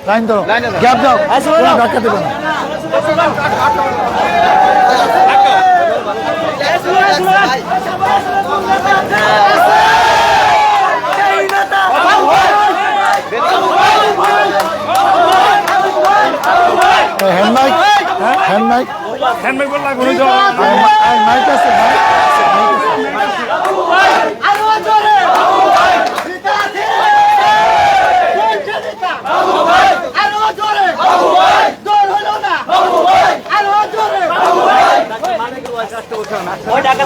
Line ধরো, gap দাও, কোনো ধাক্কা দেবে না। Hand mic, hand mic, hand mic বললা মাইক আছে, ওই টাকা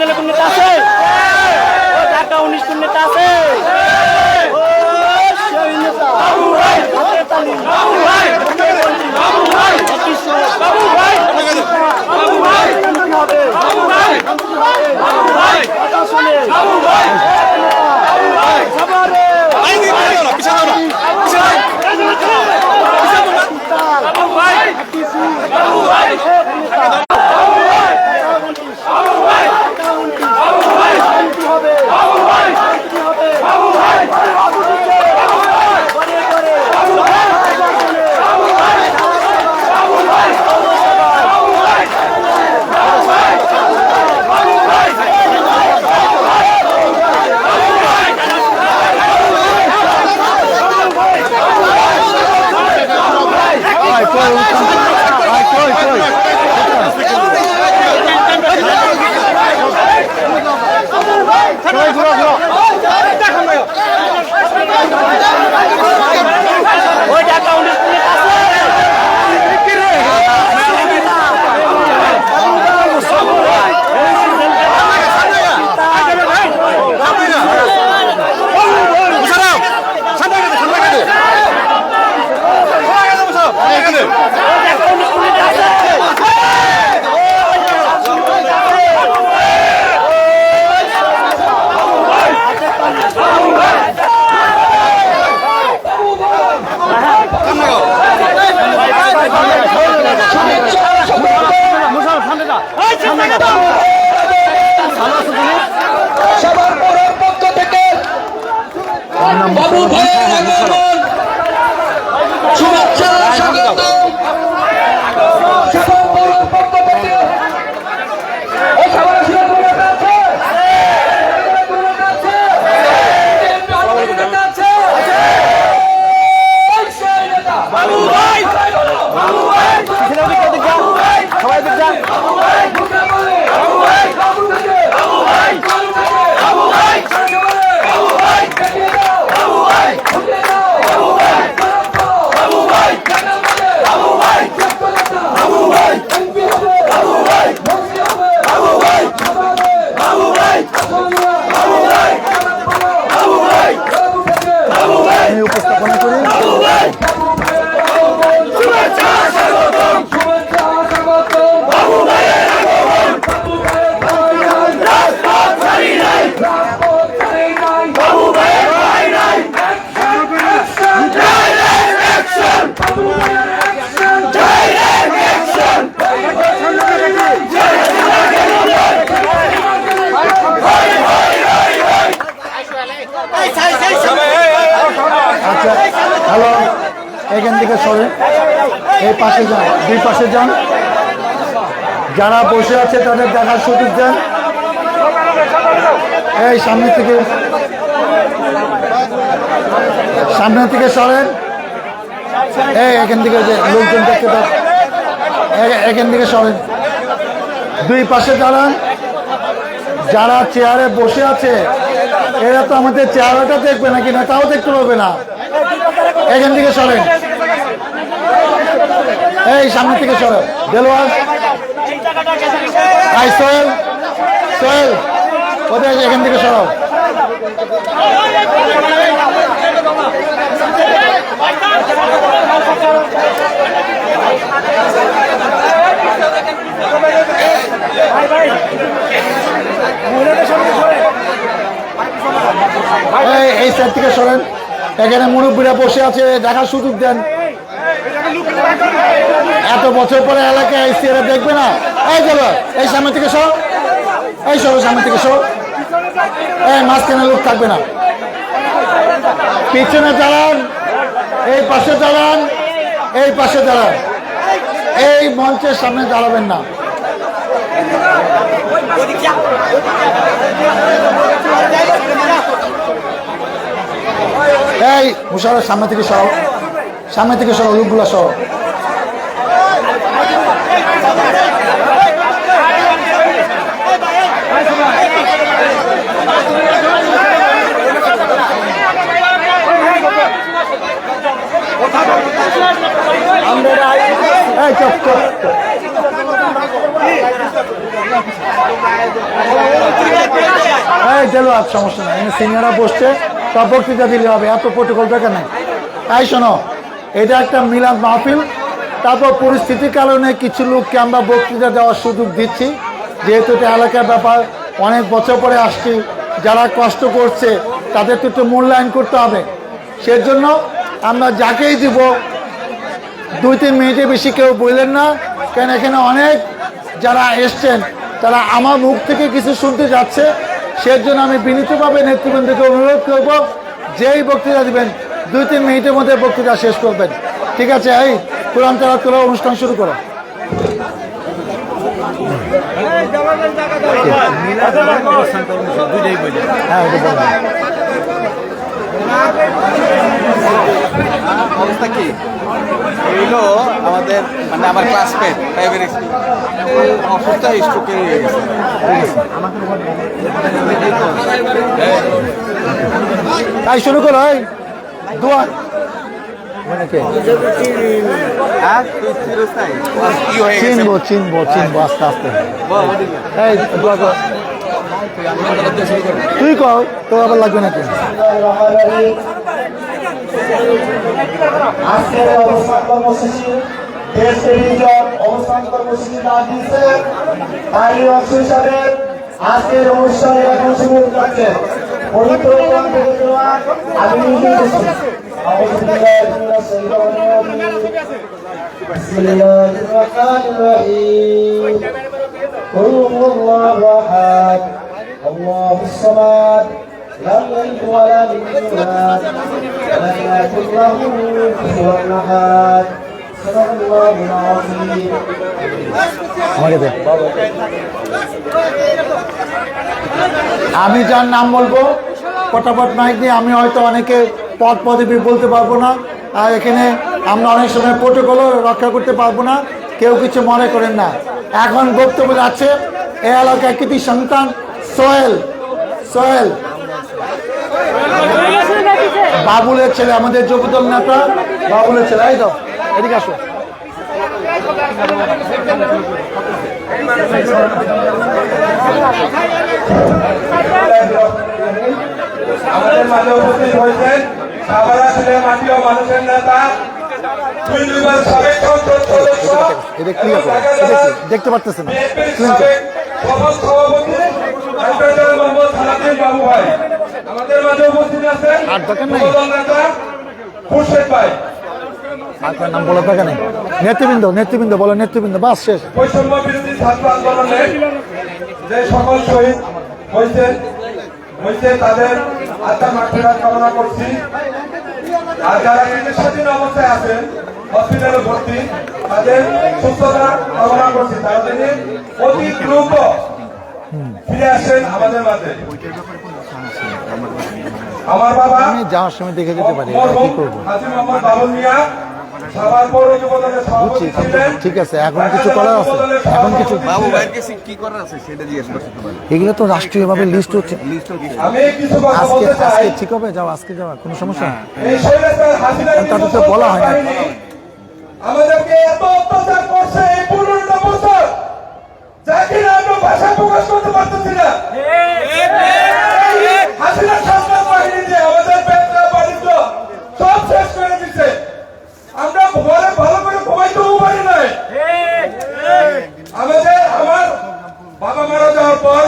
দিলে কোন নেতা আছে? ওই টাকা 19 কোন নেতা আছে? এই পাশে যান, দুই পাশে যান। যারা বসে আছে তাদের দেখার সুযোগ দেন। এই সামনে থেকে সরেন। এই এখান থেকে যে লোকজন দেখতে পান, এখান থেকে সরেন। দুই পাশে দাঁড়ান। যারা চেয়ারে বসে আছে এরা তো আমাদের চেহারাটা দেখবে না কিনা তাও দেখতে পাবে না। এখান থেকে সরেন। এই সামনে থেকে সরেন। দেলোয়ার, সোহেল, সোহেল ওদের এখান থেকে সরাও। এই সাইড থেকে সরেন। এখানে মুরব্বীরা বসে আছে, দেখার সুযোগ দেন। এত বছর পরে এলাকায় এসে এরা দেখবে না। এই চলো, এই সামনে থেকে সর, এই সরো সামনে থেকে সর। এই মাঝখানে লোক থাকবে না। পিছনে দাঁড়ান, এই পাশে দাঁড়ান, এই পাশে দাঁড়ান। এই মঞ্চের সামনে দাঁড়াবেন না। এই মুশারফ সামনে থেকে সরো, সামনে থেকে সরো, লোকগুলো সরো। এই চপ চপ এই চলো, আর সমস্যা নাই। সিনিয়ররা বসছে, সব বক্তৃতা দিলে হবে, এত প্রোটোকল দরকার নাই। তাই শোনো, এটা একটা মিলাদ মাহফিল। তারপর পরিস্থিতির কারণে কিছু লোককে আমরা বক্তৃতা দেওয়ার সুযোগ দিচ্ছি, যেহেতু এটা এলাকার ব্যাপার, অনেক বছর পরে আসছি। যারা কষ্ট করছে তাদের তো একটু মূল্যায়ন করতে হবে। সেজন্য আমরা যাকেই দিব 2-3 মিনিটে বেশি কেউ বললেন না, কেন এখানে অনেক যারা এসছেন তারা আমার মুখ থেকে কিছু শুনতে যাচ্ছে। সেজন্য আমি বিনীতভাবে নেতৃবৃন্দকে অনুরোধ করব, যেই বক্তৃতা দিবেন 2-3 মিনিটের মধ্যে বক্তৃতা শেষ করবেন। ঠিক আছে? এই কোরআন তেলাওয়াত করে অনুষ্ঠান শুরু করো। হ্যাঁ, অবস্থা কি হইলো আমাদের, মানে আমার ক্লাসমেট প্রাইভেট স্কুল অসুস্থ, স্ট্রোকে হয়ে গেছে। তাই শুরু করো। এই দোয়া চিনবো চিনবো চিনবো আস্তে আস্তে। এই দোয়া কর, তুই কর, তো আবার লাগবে নাকি? আজকের অবস্থান কর্মসূচি অবস্থান কর্মসূচি না দিচ্ছে, তারই অংশ হিসাবে আজকের অনুষ্ঠানে এখন শুরু করছেন পবিত্র কোরআন থেকে দেওয়া আমি নিজে বিসমিল্লাহির রহমানির রহিম। কুল হুয়াল্লাহু আহাদ আল্লাহুস সামাদ লাম ইয়ালিদ ওয়া লাম ইউলাদ ওয়া লাম ইয়াকুল লাহু কুফুওয়ান আহাদ। সাল্লাল্লাহু আলাইহি আমি যার নাম বলবো পটাপট মাইক দিয়ে, আমি হয়তো অনেকে পদ পদবি বলতে পারবো না, আর এখানে আমরা অনেক সময় প্রোটোকলও রক্ষা করতে পারবো না, কেউ কিছু মনে করেন না। এখন বক্তব্য যাচ্ছে এই এলাকার কৃতি সন্তান সোহেল, সোহেল বাবুলের ছেলে, আমাদের যুবদল নেতা বাবুলের ছেলে। এই তো এদিকে আসো। আমাদের মাঝে উপস্থিত হয়েছেন সাভারা ছেলে মাটি ও মানুষের নেতা, দুইবার সাবেক সংসদ সদস্য, দেখতে পারতেছেন সাবেক সভাপতি অ্যাডভোকেট মোহাম্মদ সালাউদ্দিন বাবু ভাই। আমাদের মাঝে উপস্থিত আছেন যুবদল নেতা খুরশেদ ভাই। আপনার নাম বলার দরকার নেই। নেতৃবৃন্দ, নেতৃবৃন্দ বলো, নেতৃবৃন্দ, বাস শেষ। বৈষম্য বিরোধী ছাত্র আন্দোলনে যে সকল শহীদ হয়েছে তাদের আত্মার মাঠফেরাত কামনা করছি। আর যারা স্বাধীন অবস্থায় আছেন হসপিটালে ভর্তি, তাদের সুস্থতা কামনা করছি, তারা যেন অতি দ্রুত ফিরে আসেন আমাদের মাঝে। আমার বাবা আমি যাওয়ার সময় দেখে যেতে পারি, এটা কি করবো? হাজী মোহাম্মদ বাবুল মিয়া সাভার পৌর যুবদলের সভাপতি ছিলেন। ঠিক আছে, এখন কিছু করার আছে, এখন কিছু বাবু ভাইয়ের কাছে কি করার আছে সেটা জিজ্ঞেস করতে পারেন। এগুলো তো রাষ্ট্রীয়ভাবে লিস্ট হচ্ছে। আমি কিছু কথা আজকে বলতে চাই। আজকে ঠিক হবে, যাও আজকে যাওয়া কোনো সমস্যা নেই। এই স্বৈরাচার হাসিনার তাদের তো বলা হয় না। বাহিনী আমাদেরকে এত অত্যাচার করছে এই 15টা বছর, যা কিনা আমরা ভাষা প্রকাশ করতে পারতেছি না। হাসিনার সন্ত্রাস বাহিনী যে আমাদের ব্যবসা বাণিজ্য সব শেষ করে দিচ্ছে। আমরা ঘরে ভালো করে ঘুমাইতেও পারি নাই। আমার বাবা মারা যাওয়ার পর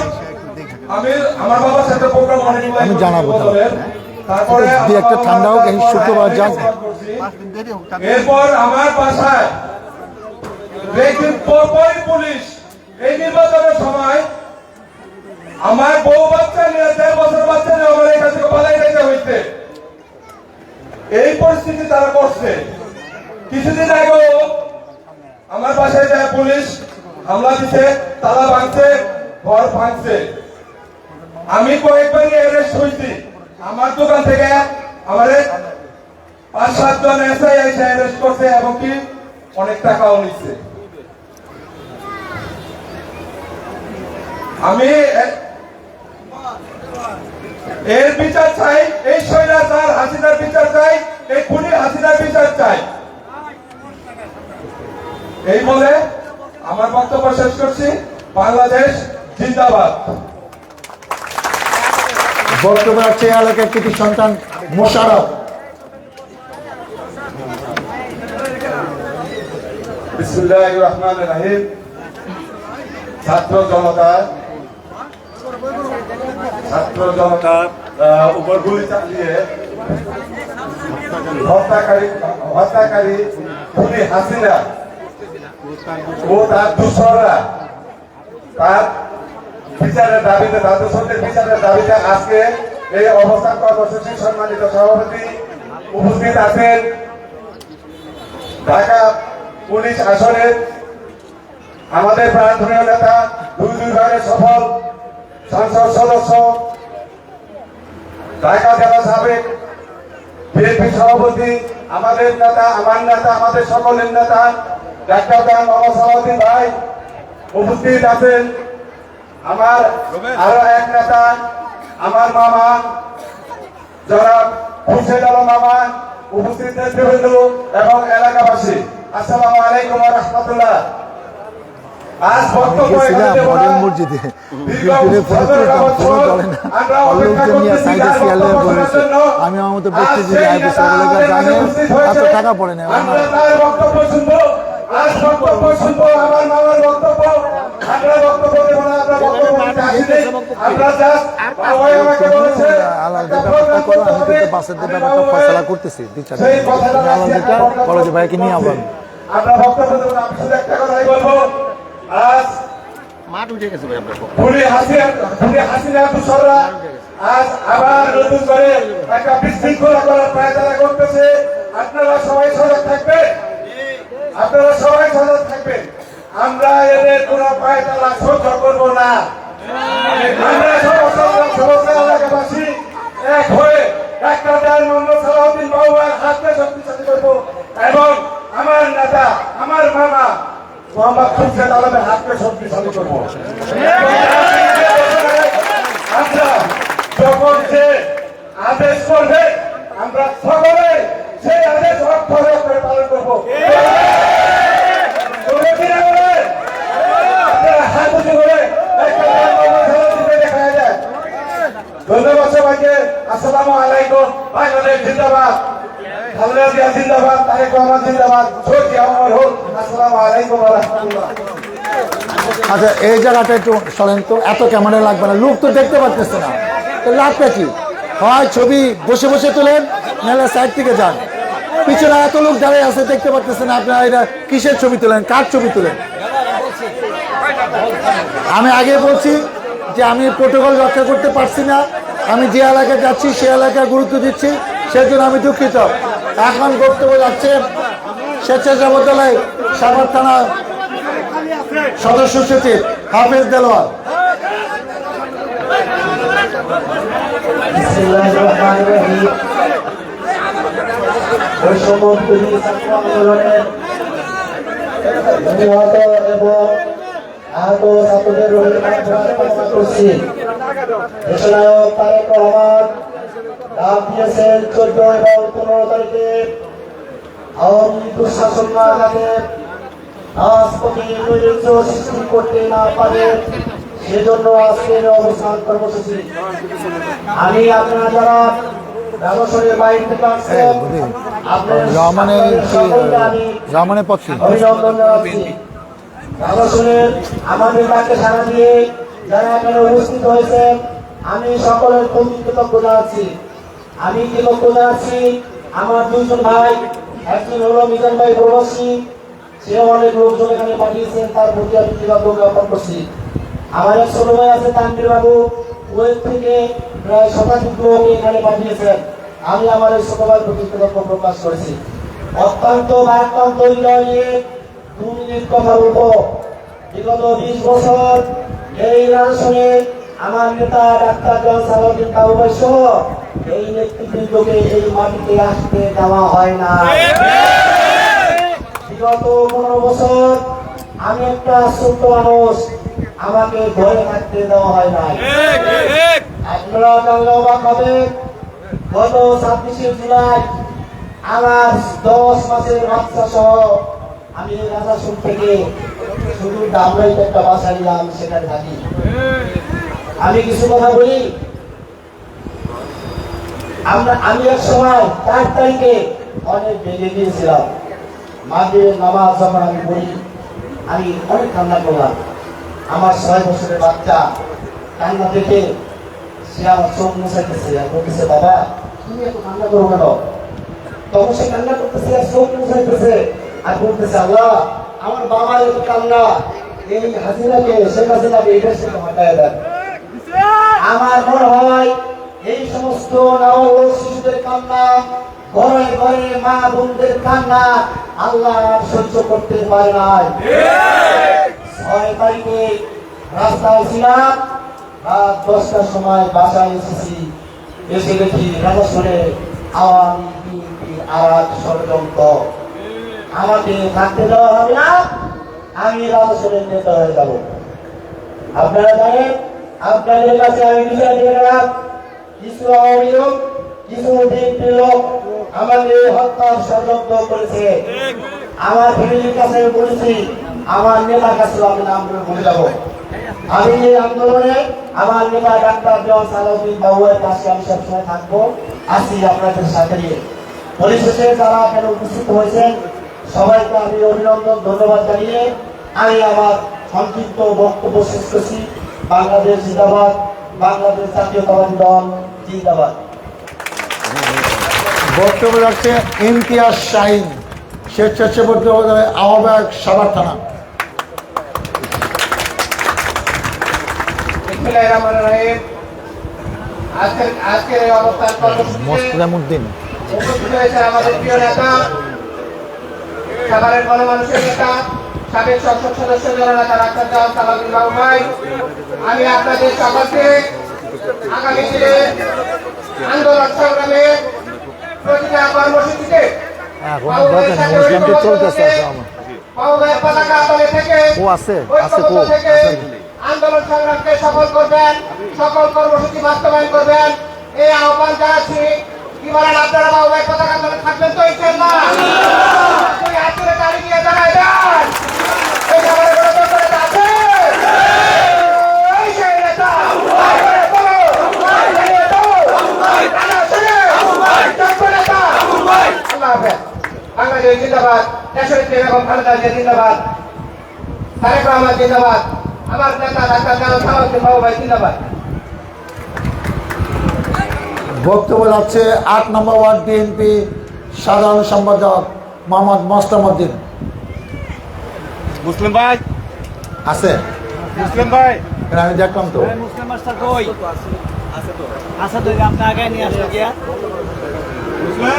আমার বাবার সাথে প্রোগ্রাম আমি জানাবো তারপরে দুই একটা ঠান্ডা হোক, এই শুক্রবার যান। এরপর আমার বাসায় একদিন পরপরই পুলিশ এই নির্বাচনের সময় আমার বউ বাচ্চা নিয়ে 1.5 বছর বাচ্চা নিয়ে আমার এখান থেকে পালাই যেতে হইতে, এই পরিস্থিতি তারা করছে। কিছুদিন আগেও আমার বাসায় যায় পুলিশ হামলা দিচ্ছে, তালা ভাঙছে, ঘর ভাঙছে। আমি কয়েকবারই অ্যারেস্ট হয়েছি। আমার দোকান থেকে আমার 5-7 জন এসআই এসে অ্যারেস্ট করছে এবং কি অনেক টাকাও নিচ্ছে। আমি এর বিচার চাই, এই স্বৈরাচার হাসিনার বিচার চাই, এই খুনি হাসিনার বিচার চাই। এই বলে আমার বক্তব্য শেষ করছি। বাংলাদেশ জিন্দাবাদ। বক্তব্য আছে এলাকার কৃতি সন্তান মোশাররফ। বিসমিল্লাহির রহমানির রহিম। ছাত্র জনতার উপর গুলি চালিয়ে হত্যাকারী খুনি হাসিনা ও তার দূষররা তার বিচারের দাবিতে, তাদের বিচারের দাবিতে আজকে এই অবস্থান কর্মসূচি সম্মানিত সভাপতি উপস্থিত আছেন ঢাকা পুলিশ আসনের আমাদের প্রাণধনীয় নেতা, 2 বারের সফল সংসদ সদস্য, ঢাকা জেলা সাবেক বিএনপি সভাপতি, আমাদের নেতা, আমার নেতা, আমাদের সকলের নেতা ডাক্তার মোহাম্মদ সালাউদ্দিন ভাই উপস্থিত আছেন। আমার আরো এক নেতা, আমার মামা জনাব খুরশেদ আলম মামা উপস্থিত নেতৃবৃন্দ এবং এলাকাবাসী, আসসালামু আলাইকুম ওয়া রাহমাতুল্লাহ। আজ বক্তব্য মসজিদে আমি আমার মতো ব্যক্তি এত টাকা পড়ে না। বক্তব্য শুনবো, আজ বক্তব্য শুনবো আমার মামার বক্তব্য। আমরা বক্তব্য দেব না, আমরা বক্তব্য দিতে আসিনি। আমরা জাস্ট বাবাই আমাকে বলেছে বাসের ব্যাপারটা ফয়সালা করতেছি, কলেজে ভাইকে নিয়ে আবার আমরা বক্তব্য দেব না। আমি শুধু একটা কথাই বলবো, আজ মাঠ উঠে গেছে ভাই আমরা খুনি হাসিনা দূষররা আজ আবার নতুন করে একটা বিশৃঙ্খলা করার পায়তারা করতেছে। আপনারা সবাই সজাগ থাকবেন, আপনারা সবাই সজাগ থাকবেন। আমরা এদের কোন পায়তারা সহ্য করবো না। আমরা সমস্ত এলাকাবাসী এক হয়ে একটা ডাল মোহাম্মদ সালাউদ্দিন বাবুর হাতকে শক্তিশালী করবো এবং আমার নেতা, আমার মামা মোহাম্মদ খুরশেদ আলমের হাতকে শক্তিশালী করবো। আমরা যখন যে আদেশ করবে আমরা সকলে সেই আদেশ অক্ষরে অক্ষরে পালন করবো। ধন্যবাদ সবাইকে। আসসালামু আলাইকুম। বাংলাদেশ জিন্দাবাদ, খালেদা জিয়া জিন্দাবাদ, তারেক রহমান জিন্দাবাদ, শহীদ জিয়াউর হোক। আসসালামু আলাইকুম ওয়া রাহমাতুল্লাহ। আচ্ছা, এই জায়গাটা একটু সরেন তো, এত ক্যামেরা লাগবে না, লোক তো দেখতে পারতেছে না, তো লাগবে কি? হয় ছবি বসে বসে তোলেন, নাহলে সাইড থেকে যান। পিছনে এত লোক দাঁড়িয়ে আছে, দেখতে পারতেছেন আপনারা। এটা কিসের ছবি তোলেন, কার ছবি তোলেন? আমি আগে বলছি যে আমি প্রোটোকল রক্ষা করতে পারছি না। আমি যে এলাকায় যাচ্ছি সে এলাকায় গুরুত্ব দিচ্ছি, সেজন্য আমি দুঃখিত। এখন বক্তব্য যাচ্ছে স্বেচ্ছাসেবক দলের সাভার থানা সদস্য সচিব হাফেজ দেলোয়ার। বিসমিল্লাহির রহমানির রহিম। বৈষম্যবিরোধী ছাত্র আন্দোলনের নিহত এবং আহত ছাত্রদের রোগীর কামনা করছি। দেশনায়ক তারেক রহমান ডাক দিয়েছেন 14 এবং 15 তারিখে আওয়ামী দুঃশাসন না যাতে রাজপথে নৈরাজ্য সৃষ্টি করতে না পারে, সেজন্য আজকের অবস্থান কর্মসূচি। আমি আপনারা যারা ব্যবসায়ীর বাইরে থেকে আসছেন রহমানের পক্ষে অভিনন্দন জানাচ্ছি। ব্যবসায়ীর আমাদের ডাকে সাড়া দিয়ে যারা এখানে উপস্থিত হয়েছেন আমি সকলের প্রতি কৃতজ্ঞ জানাচ্ছি। আমি কৃতজ্ঞ জানাচ্ছি আমার দুইজন ভাই, একজন হলো মিজান ভাই প্রবাসী, সে অনেক লোকজন এখানে পাঠিয়েছেন, তার প্রতি আমি কৃতজ্ঞ জ্ঞাপন করছি। আমার এক ছোট ভাই আছে তানভীর বাবু, কুয়েত থেকে প্রায় 100 লোক এখানে পাঠিয়েছেন, আমি আমার এই ছোট ভাইয়ের প্রতি কৃতজ্ঞ প্রকাশ করেছি। অত্যন্ত মারাত্মক হৃদয় নিয়ে 2 মিনিট কথা বলবো। বিগত 20 বছর এই রাজশাহী আমার নেতা ডাক্তার জন সালাউদ্দিন বাবু ভাই সহ এই নেতৃবৃন্দকে এই মাটিতে আসতে দেওয়া হয় না। বিগত 15 বছর আমি একটা ছোট্ট মানুষ, আমাকে ঘরে থাকতে দেওয়া হয় না। আপনারা জানলে অবাক হবে, গত 26শে জুলাই আমার 10 মাসের বাচ্চা সহ আমি রাজাসুর থেকে শুধু ডাবলাইতে একটা বাসা নিলাম, সেখানে থাকি। আমি কিছু কথা বলি। আমি এক সময় 4 তারিখে অনেক বেগে গিয়েছিলাম। মাগরিবের নামাজ যখন আমি পড়ি, আমি অনেক কান্না করলাম। আমার 6 বছরের বাচ্চা কান্না দেখে সে আমার চোখ মুছাইতেছে আর বলতেছে, বাবা তুমি এত কান্না করো কেন? তখন সে কান্না করতেছে আর চোখ মুছাইতেছে আর বলতেছে, আল্লাহ আমার বাবার এত কান্না, এই হাসিনাকে শেখ হাসিনাকে এই দেশে হটায় দেন। আমার মনে হয় এই সমস্ত নবজাতক শিশুদের কান্না, ঘরে ঘরে মা বোনদের কান্না আল্লাহ সহ্য করতে পারে নাই। 6 তারিখে রাস্তায় ছিলাম, রাত 10টার সময় বাসায় এসেছি। এসে দেখি রাজশাহী আওয়ামী বিএনপি আর ষড়যন্ত্র, আমাকে থাকতে দেওয়া হবে না, আমি রাজশাহীর নেতা হয়ে যাব। আপনারা জানেন, আপনাদের কাছে আমি বিষয় দিয়ে গেলাম, কিছু আওয়ামী লোক কিছু বিএনপি লোক আমাদের হত্যার ষড়যন্ত্র করেছে। আমার ফ্যামিলির কাছে বলেছি, আমার নেতার কাছে আমি নাম করে বলে যাব। আমি এই আন্দোলনে আমার নেতা ডাক্তার জন সালাউদ্দিন বাবুয়ের কাছে আমি সবসময় থাকবো, আছি আপনাদের সাথে নিয়ে। পরিশেষে যারা এখানে উপস্থিত হয়েছেন সবাইকে আমি অভিনন্দন ধন্যবাদ জানিয়ে আমি আমার সংক্ষিপ্ত বক্তব্য শেষ করছি। বাংলাদেশ জিন্দাবাদ, বাংলাদেশ জাতীয়তাবাদী দল জিন্দাবাদ। বক্তব্য রাখছে ইমতিয়াজ শাহিন, স্বেচ্ছাসেবক দলের আহ্বায়ক, সাভার থানা। আজকের এই অবস্থান কর্মসূচিতে উপস্থিত হয়েছে আমাদের প্রিয় নেতা, সাভারের গণমানুষের নেতা, সাবেক সংসদ সদস্য জননেতা ডাক্তার জন সালাউদ্দিন বাবু ভাই। আমি আপনাদের সকলকে আগামী দিনে আন্দোলন সংগ্রামে প্রতিটা কর্মসূচিতে পতাকা তলে থেকে আন্দোলন সংগ্রামকে সফল করবেন, সকল কর্মসূচি বাস্তবায়ন করবেন, এই আহ্বান জানাচ্ছি। কি বলেন আপনারা বাবু ভাই পতাকা তলে থাকবেন তো? ইনশাআল্লাহ তুই হাত তুলে তালি দিয়ে জানাই দেন। এই আমাদের কোনো দরকার আছে? এই সেই নেতা বাংলাদেশ জিন্দাবাদ, দেশের বেগম খালেদা জিয়া জিন্দাবাদ, তারেক রহমান জিন্দাবাদ, আমার নেতা ডাক্তার জন সালাউদ্দিন বাবু ভাই জিন্দাবাদ। বক্তব্য রাখছে 8 নম্বর ওয়ার্ড বিএনপি সাধারণ সম্পাদক মোহাম্মদ মোস্তাম উদ্দিন। মুসলিম ভাই আছে? মুসলিম ভাই আমি দেখলাম তো। মুসলিম মাস্টার কই আছে? তো আপনি আগে নিয়ে আসলে গিয়া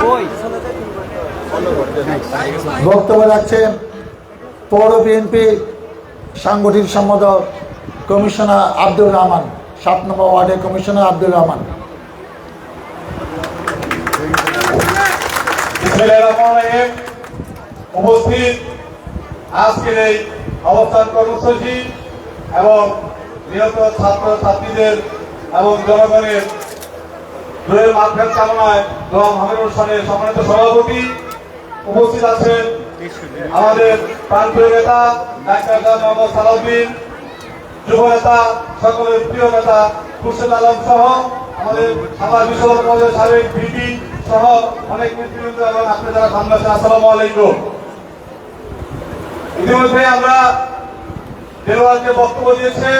কই বক্তব্য রাখছেন পৌর বিএনপি সাংগঠনিক সম্পাদক কমিশনার আব্দুর রহমান, 7 নম্বর ওয়ার্ডের কমিশনার আব্দুর রহমান। উপস্থিত আজকের এই অবস্থান কর্মসূচি এবং নিহত ছাত্র ছাত্রীদের এবং জনগণের দূরের মাধ্যম কামনায় দোয়া মাহমুদ অনুষ্ঠানের সম্মানিত সভাপতি উপস্থিত আছেন আমাদের প্রাণপ্রিয় নেতা ডাক্তার মোহাম্মদ সালাউদ্দিন, যুব নেতা সকলের প্রিয় নেতা খুরশেদ আলম সহ আমাদের সাভার বিশ্ববিদ্যালয়ের সাবেক ভিপি সহ অনেক নেতৃবৃন্দ এবং আপনি যারা সামনে আছেন, আসসালামু আলাইকুম। ইতিমধ্যে আমরা দেলোয়ারকে বক্তব্য দিয়েছে,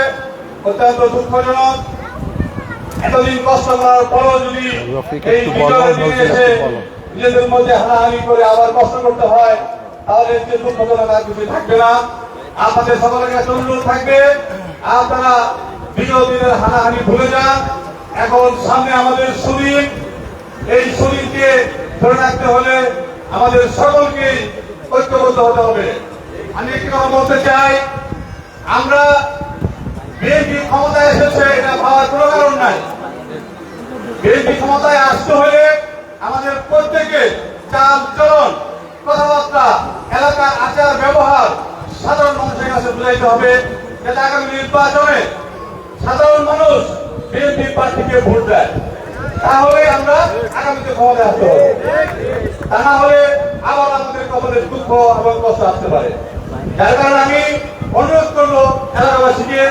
অত্যন্ত দুঃখজনক। এতদিন কষ্ট করার পরও যদি এই বিজয়ের দিনে এসে নিজেদের মধ্যে হানাহানি করে আবার কষ্ট করতে হয়, তাহলে যে দুঃখজনক আর কিছু থাকবে না। আপনাদের সকলের কাছে অনুরোধ থাকবে, আপনারা বিগত দিনের হানাহানি ভুলে যান। এখন সামনে আমাদের শরীর, এই শরীরকে ধরে রাখতে হলে আমাদের সকলকে ঐক্যবদ্ধ হতে হবে। আমি একটি কথা বলতে চাই, আমরা বিএনপি ক্ষমতায় এসেছে এটা ভাবার কোনো কারণ নাই। বিএনপি ক্ষমতায় আসতে হলে আমাদের প্রত্যেকে চাল চলন, কথাবার্তা, এলাকার আচার ব্যবহার সাধারণ মানুষের কাছে বুঝাইতে হবে, যাতে আগামী নির্বাচনে সাধারণ মানুষ বিএনপি প্রার্থীকে ভোট দেয়। তাহলে আমরা আগামীতে ক্ষমতায় আসতে হবে, তা না হলে আবার আমাদের কপালে দুঃখ এবং কষ্ট আসতে পারে। যার কারণে আমি অনুরোধ করবো এলাকাবাসীকে,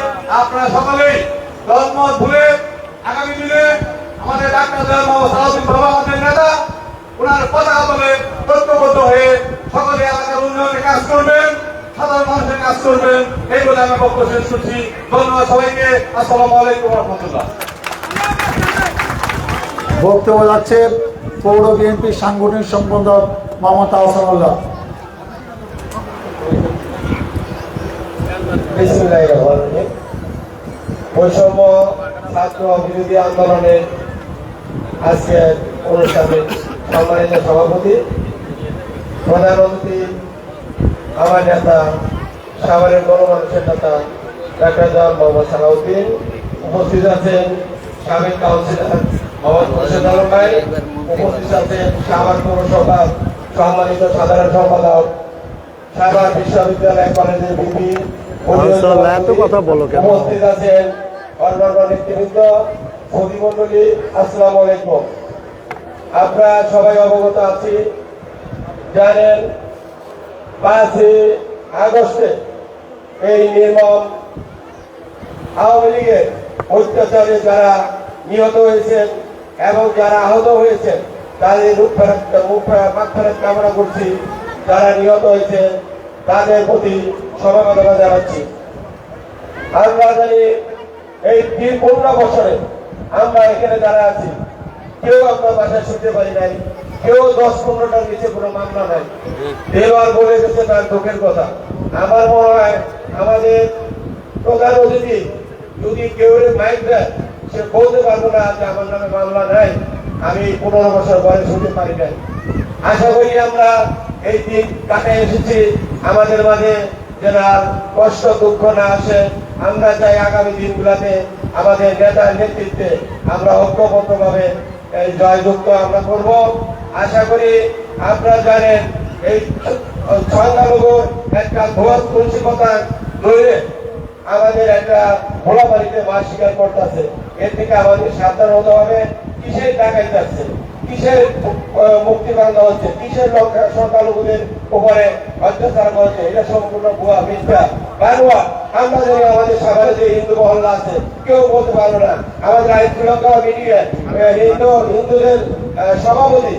আপনারা সকলেই দলমত ভুলে আগামী দিনে আমাদের ডাক্তার মোহাম্মদ সালাউদ্দিন বাবা আমাদের নেতা, ওনার পতাকা তলে ঐক্যবদ্ধ হয়ে সকলে এলাকার উন্নয়নের কাজ করবেন, সাধারণ মানুষের কাজ করবেন, এই বলে আমি বক্তব্য শেষ করছি। ধন্যবাদ সবাইকে। আসসালামু আলাইকুম ওয়া রাহমাতুল্লাহ। বক্তব্য রাখছে পৌর বিএনপি সাংগঠনিক সম্পাদক মোহাম্মদ আহসানুল্লাহ। বৈষম্য ছাত্র বিরোধী আন্দোলনের আজকের অনুষ্ঠানের সম্মানিত সভাপতি, প্রধান অতিথি আমার নেতা, সাভারের গণমানুষের নেতা ডাক্তার মোহাম্মদ সালাউদ্দিন, উপস্থিত আছেন সাবেক কাউন্সিলর মোহাম্মদ খুরশেদ আলম ভাই, উপস্থিত আছেন সাভার পৌরসভার সম্মানিত সাধারণ সম্পাদক, সাভার বিশ্ববিদ্যালয় কলেজের ভিপি, উপস্থিত আছেন অন্যান্য নেতৃবৃন্দ, সুধীমণ্ডলী, আসসালামু আলাইকুম। আপনারা সবাই অবগত আছি, জানেন 5 আগস্টে এই নির্মম আওয়ামী লীগের অত্যাচারে যারা নিহত হয়েছেন এবং যারা আহত হয়েছেন তাদের মাগফিরাত কামনা করছি। যারা নিহত হয়েছে তাদের প্রতি সমবেদনা জানাচ্ছি। আমরা জানি এই 15 বছরে আমরা এখানে যারা আছি কেউ আমরা বাসায় শুনতে পারি নাই, কেউ 10-15টার নিচে কোনো মামলা নাই। দেওয়ার বলে গেছে তার দুঃখের কথা। আমার মনে হয় আমাদের প্রধান অতিথি যদি কেউ মাইক দেয়, সে বলতে পারবো না যে আমার নামে মামলা নাই, আমি 15 বছর বয়স শুনতে পারি নাই। আশা করি আমরা এই দিন কাটায় এসেছি, আমাদের মাঝে যেন আর কষ্ট দুঃখ না আসে। আমরা চাই আগামী দিনগুলোতে আমাদের নেতার নেতৃত্বে আমরা ঐক্যবদ্ধভাবে এই জয়যুক্ত আমরা করব। আশা করি আপনারা জানেন এই সংখ্যালঘুর একটা ঘোর তুলসিকতা ধরে আমাদের একটা ভোলা বাড়িতে মাছ শিকার করতেছে। এর থেকে আমাদের সাবধান হতে হবে। কিসের টাকাই যাচ্ছে, কিসের মুক্তি বান্ধা হচ্ছে, কিসের সংখ্যালঘুদের উপরে অত্যাচার করছে, এটা সম্পূর্ণ ভুয়া, মিথ্যা, বানোয়া। আমরা জানি আমাদের সাভারে যে হিন্দু মহল্লা আছে কেউ বলতে পারবো না। আমাদের আইন শ্রীলঙ্কা মিডিয়া হিন্দুদের সভাপতি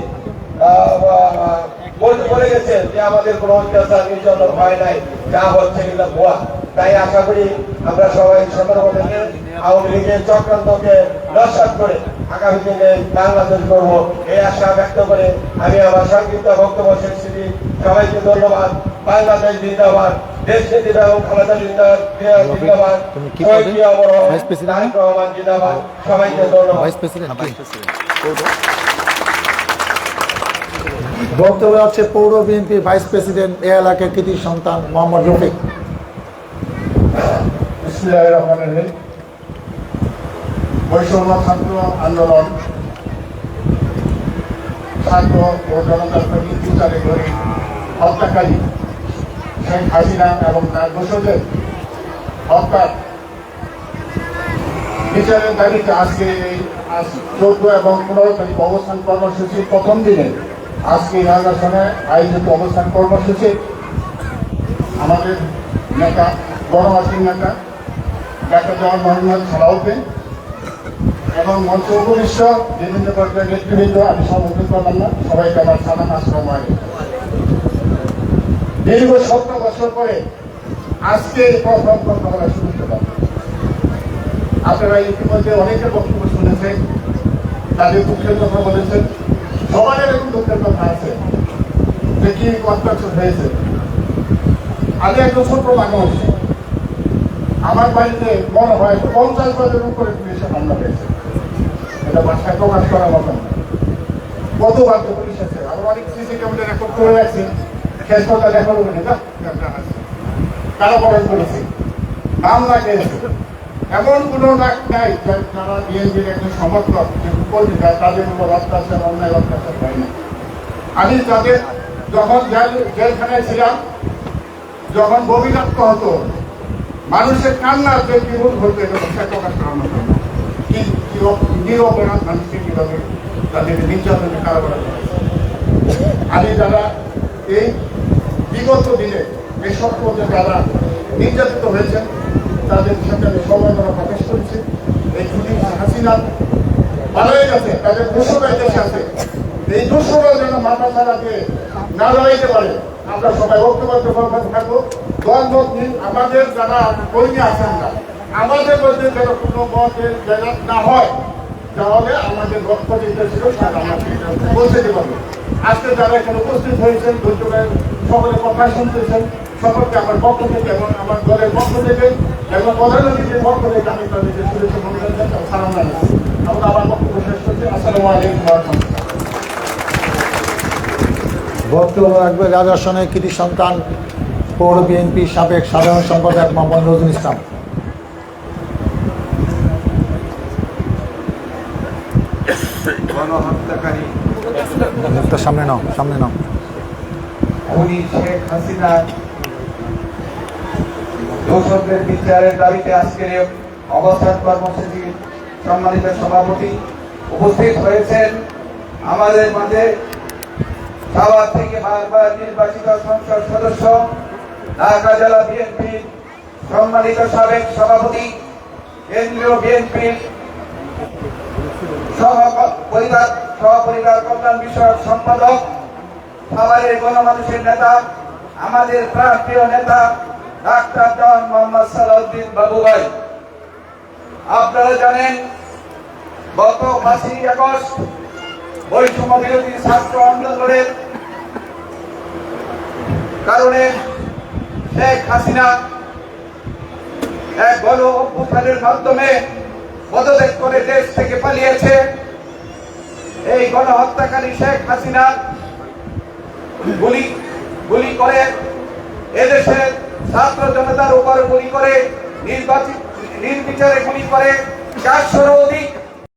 বলে গেছেন যে আমাদের কোনো অত্যাচার নির্যাতন হয় নাই, যা হচ্ছে এগুলো ভুয়া। তাই আশা করি আমরা সবাই সতর্ক থেকে আওয়ামী লীগের চক্রান্তকে নস্যাৎ করে আগামী দিনে বাংলাদেশ করবো, এই আশা ব্যক্ত করে আমি আমার সংক্ষিপ্ত বক্তব্য শেষ করছি। সবাইকে ধন্যবাদ। বাংলাদেশ জিন্দাবাদ, দেশ নীতি এবং খালেদা জিন্দাবাদ, রহমান জিন্দাবাদ। সবাইকে ধন্যবাদ। বক্তব্য আছে পৌর বিএনপি ভাইস প্রেসিডেন্ট এ এলাকার কৃতি সন্তান মোহাম্মদ রফিক। বিসমিল্লাহির রহমানির রহিম। বৈষম্য ছাত্র আন্দোলন ছাত্র ও জনতার প্রতি বিচারে করে হত্যাকারী শেখ হাসিনা এবং তার দোষদের হত্যা বিচারের দাবিতে আজকে এই 14 এবং 15 তারিখ অবস্থান কর্মসূচির প্রথম দিনে আজকে ইনাগুরেশনে আয়োজিত অবস্থান কর্মসূচি আমাদের নেতা গণমাসীর নেতা ডাক্তার জওয়ান মোহাম্মদ সালাউদ্দিন এবং মঞ্চ উপবিষ্ট বিভিন্ন পর্যায়ের নেতৃবৃন্দ, আমি সম্বোধন করলাম না, সবাইকে আমার সালাম আসসালামু আলাইকুম। দীর্ঘ 17 বছর পরে আজকে এই প্রথম কথা বলা শুরু করলাম। আপনারা ইতিমধ্যে অনেকে বক্তব্য শুনেছেন, তাদের দুঃখের কথা বলেছেন, সবার এরকম দুঃখের কথা আছে যে কি অত্যাচার হয়েছে। আমি একজন ছোট মানুষ, আমার বাড়িতে মনে হয় 50 বারের উপরে পুলিশে হামলা হয়েছে। এটা বাসায় প্রকাশ করার মতন কতবার তো পুলিশ আছে। আবার অনেক সিসি ক্যামেরা রেকর্ড করে রাখছে, শেষ কথা রেকর্ড করে না তারা বরণ করেছে, মামলা গেছে। এমন কোনো নাক নাই যারা বিএনপির একজন সমর্থক কর্মীরা তাদের উপর অত্যাচার অন্যায় অত্যাচার হয় না। আমি তাদের যখন জেলখানায় ছিলাম, যখন বহিরাত্ম হতো, মানুষের কান্নার যে বিরোধ হতো এটা সে প্রকাশ করার মতো নিরপরাধ মানুষকে কিভাবে তাদেরকে নির্যাতনে কারাগারে করেছে। আমি যারা এই বিগত দিনে এই সত্য যারা নির্যাতিত হয়েছেন তাদের সাথে আমি সমবেদনা প্রকাশ করেছি। এই খুনি হাসিনা পালিয়ে গেছে, তাদের দোষরা দেশে আছে, এই দোষরা যেন মাথা ছাড়া দিয়ে না লড়াইতে পারে। আমরা সবাই ঐক্যবদ্ধ থাকবো। দলমত আমাদের যারা কর্মী আছেন না, আমাদের মধ্যে যেন কোনো মতের জায়গা না হয়, তাহলে আমাদের লক্ষ্য যেটা ছিল সেটা আমাকে পৌঁছে দিতে পারবো। আজকে যারা এখানে উপস্থিত হয়েছেন, ধৈর্যের সকলে কথা শুনতেছেন, সকলকে আমার পক্ষ থেকে এবং আমার দলের পক্ষ থেকে এবং প্রধান অতিথির পক্ষ থেকে আমি তাদেরকে শুভেচ্ছা মনোনয়ন সালাম জানাচ্ছি। আমরা আমার বক্তব্য শেষ করছি। আসসালামু আলাইকুম ওয়া রাহমাতুল্লাহ। বক্তব্য রাখবে রাজাসনের কৃতি সন্তান পৌর বিএনপি সাবেক সাধারণ সম্পাদক মোহাম্মদ নজরুল ইসলাম। গণহত্যাকারী সামনে নাও, সামনে নাও। খুনি শেখ হাসিনা দোষকদের বিচারের দাবিতে আজকের এই অবস্থান কর্মসূচি সম্মানিত সভাপতি উপস্থিত হয়েছেন আমাদের মাঝে সাভার থেকে বারবার নির্বাচিত সংসদ সদস্য, ঢাকা জেলা বিএনপির সম্মানিত সাবেক সভাপতি, কেন্দ্রীয় বিএনপির সহপরিবার কল্যাণ বিষয়ক সম্পাদক, সাভারের গণমানুষের নেতা, আমাদের প্রাণপ্রিয় নেতা ডাক্তার জওয়ান মোহাম্মদ সালাউদ্দিন বাবু ভাই। আপনারা জানেন গত 5ই আগস্ট বৈষম্য বিরোধী ছাত্র আন্দোলনের কারণে শেখ হাসিনা এক গণ অভ্যুত্থানের মাধ্যমে পদত্যাগ করে দেশ থেকে পালিয়েছে। এই গণহত্যাকারী শেখ হাসিনা গুলি করে এদেশের ছাত্র জনতার উপর গুলি করে নির্বিচারে গুলি করে 400-রও অধিক